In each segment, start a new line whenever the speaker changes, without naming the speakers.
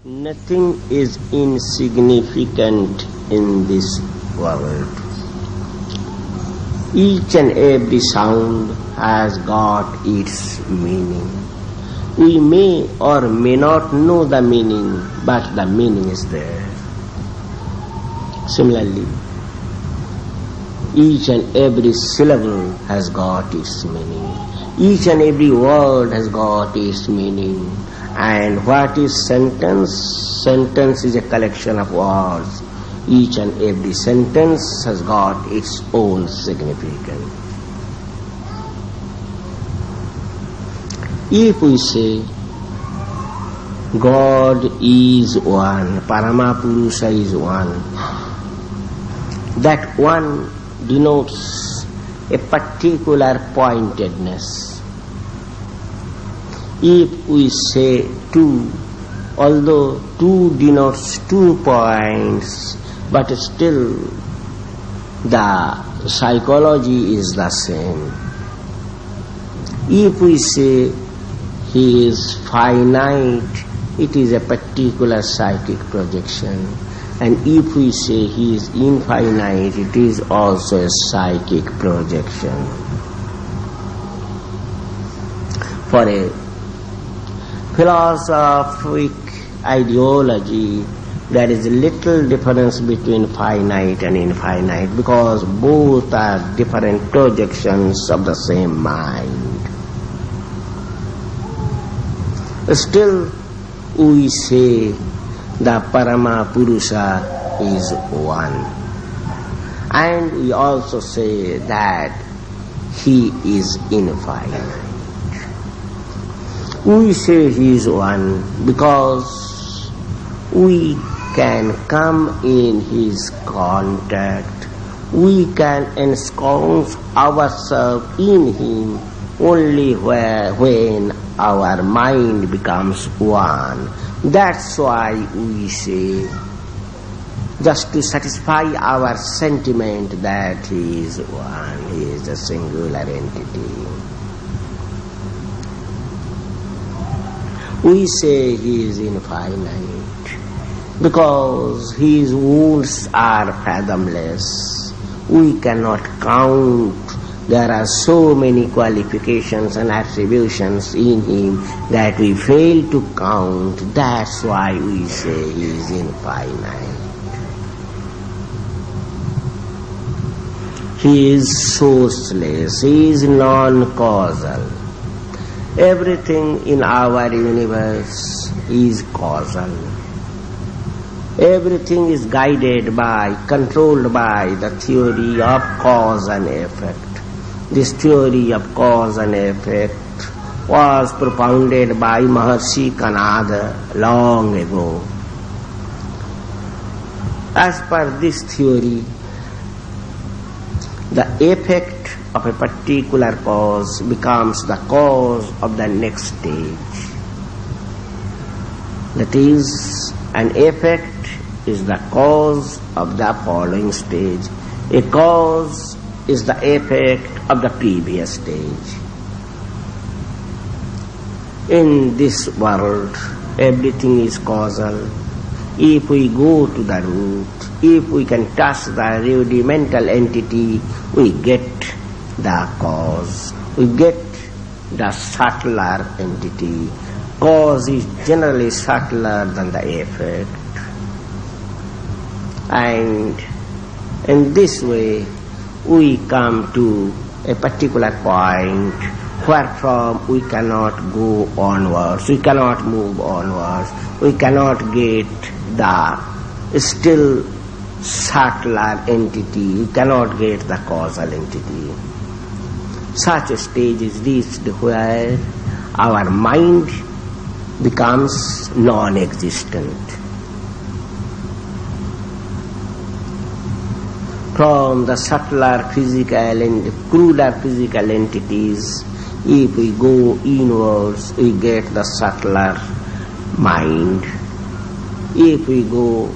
Nothing is insignificant in this world. Each and every sound has got its meaning. We may or may not know the meaning, but the meaning is there. Similarly, each and every syllable has got its meaning. Each and every word has got its meaning. And what is sentence? Sentence is a collection of words. Each and every sentence has got its own significance. If we say God is one, Paramapurusha is one, that one denotes a particular pointedness. If we say two, although two denotes 2 points, but still the psychology is the same. If we say he is finite, it is a particular psychic projection. And if we say he is infinite, it is also a psychic projection. For a philosophic ideology, there is little difference between finite and infinite, because both are different projections of the same mind. Still, we say the Paramapurusha is one. And we also say that he is infinite. We say he is one because we can come in his contact. We can ensconce ourselves in him only when our mind becomes one. That's why we say, just to satisfy our sentiment that he is one, he is a singular entity. We say he is infinite because his wounds are fathomless. We cannot count. There are so many qualifications and attributions in him that we fail to count. That's why we say he is infinite. He is sourceless. He is non-causal. Everything in our universe is causal. Everything is guided by, controlled by the theory of cause and effect. This theory of cause and effect was propounded by Maharshi Kanada long ago. As per this theory, the effect of a particular cause becomes the cause of the next stage. That is, an effect is the cause of the following stage. A cause is the effect of the previous stage. In this world, everything is causal. If we go to the root, if we can touch the rudimental entity, we get the cause, we get the subtler entity. Cause is generally subtler than the effect. And in this way, we come to a particular point wherefrom we cannot go onwards, we cannot move onwards, we cannot get the still subtler entity, we cannot get the causal entity. Such a stage is reached where our mind becomes non-existent. From the subtler physical and cruder physical entities, if we go inwards, we get the subtler mind. If we go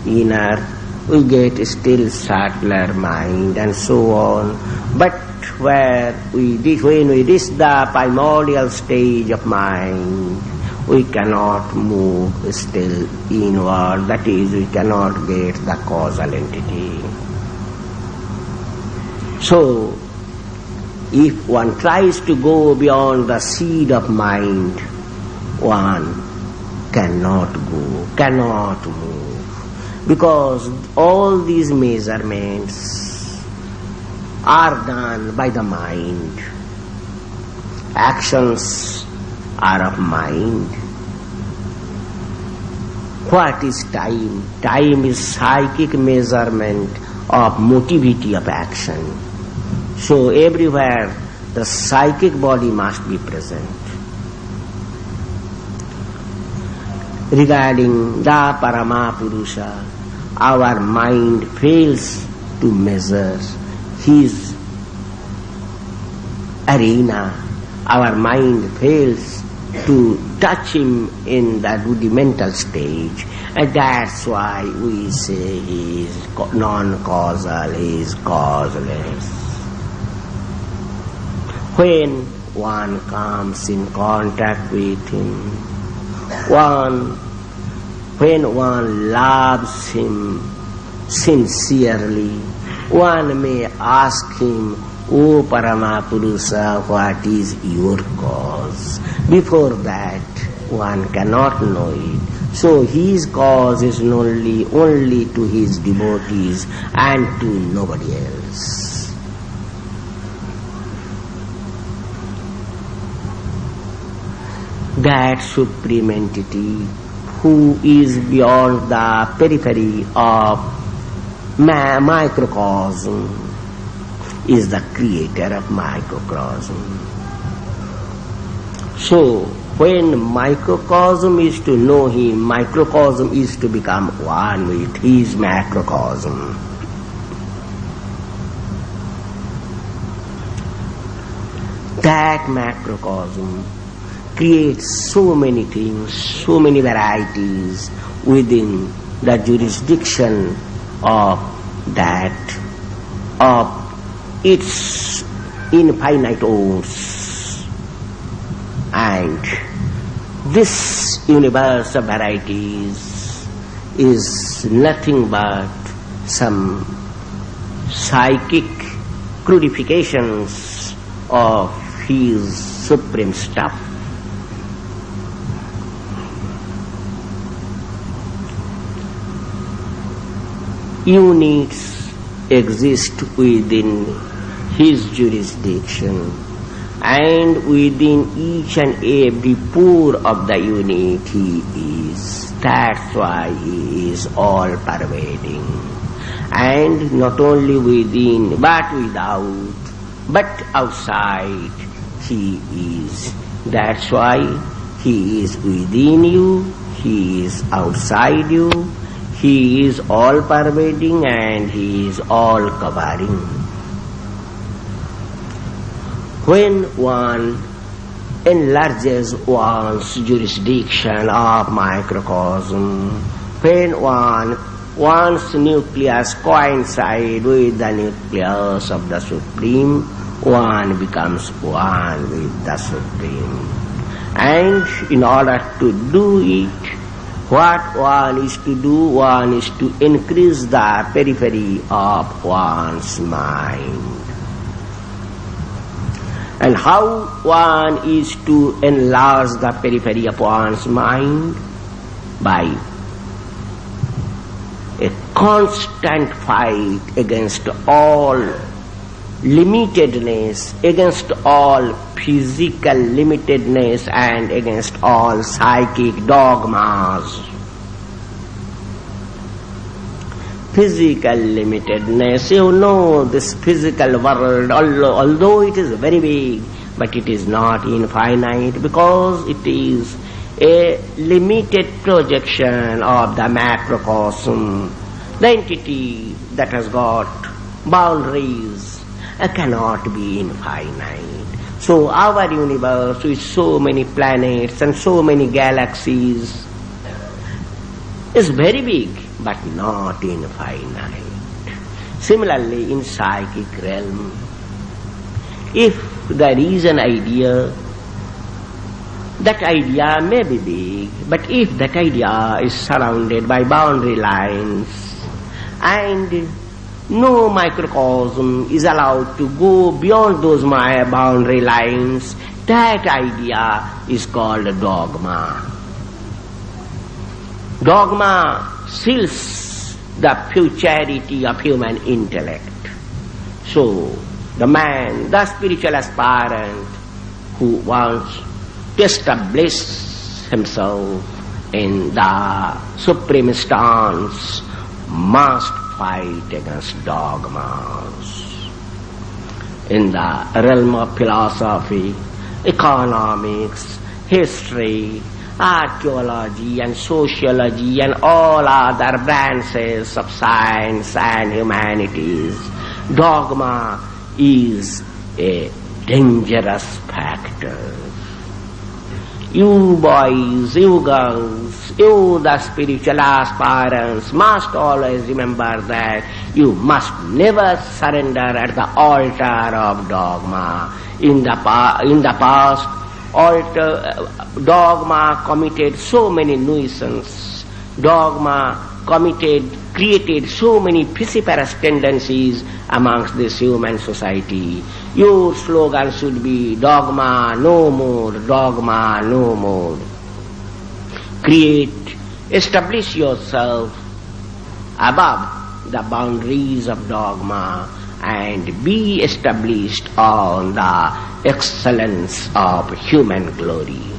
inner, we get still subtler mind, and so on. But when we reach the primordial stage of mind, we cannot move still inward, that is, we cannot get the causal entity. So, if one tries to go beyond the seed of mind, one cannot go, cannot move, because all these measurements are done by the mind. Actions are of mind. What is time? Time is psychic measurement of motivity of action. So everywhere the psychic body must be present. Regarding the Paramapurusha, our mind fails to measure his arena. Our mind fails to touch him in the rudimental stage, and that's why we say he is non-causal, he is causeless. When one comes in contact with him, when one loves him sincerely, one may ask him, "O Paramapurusha, what is your cause?" Before that, one cannot know it. So his cause is only to his devotees and to nobody else. That supreme entity who is beyond the periphery of microcosm is the creator of microcosm. So, when microcosm is to know him, microcosm is to become one with his macrocosm. That macrocosm creates so many things, so many varieties within the jurisdiction of its infinite odes. And this universe of varieties is nothing but some psychic crudifications of his supreme stuff. Units exist within his jurisdiction, and within each and every pore of the unit he is. That's why he is all pervading. And not only within, but without, but outside he is. That's why he is within you, he is outside you, he is all pervading and he is all covering. When one enlarges one's jurisdiction of microcosm, when one's nucleus coincides with the nucleus of the Supreme, one becomes one with the Supreme. And in order to do it, what one is to do, one is to increase the periphery of one's mind. And how one is to enlarge the periphery of one's mind? By a constant fight against all limitedness, against all physical limitedness, and against all psychic dogmas. Physical limitedness, you know, this physical world, although it is very big, but it is not infinite, because it is a limited projection of the macrocosm. The entity that has got boundaries cannot be infinite. So our universe with so many planets and so many galaxies is very big, but not infinite. Similarly, in psychic realm, if there is an idea that idea may be big, but if that idea is surrounded by boundary lines and no microcosm is allowed to go beyond those boundary lines, that idea is called dogma. Dogma seals the futurity of human intellect. So, the man, the spiritual aspirant who wants to establish himself in the supreme stance must fight against dogmas. In the realm of philosophy, economics, history, archaeology and sociology and all other branches of science and humanities, dogma is a dangerous factor. You boys, you girls, you the spiritual aspirants must always remember that you must never surrender at the altar of dogma. In the past, dogma committed so many nuisances. Dogma created so many vociferous tendencies amongst this human society. Your slogan should be dogma no more, dogma no more. Establish yourself above the boundaries of dogma and be established on the excellence of human glory.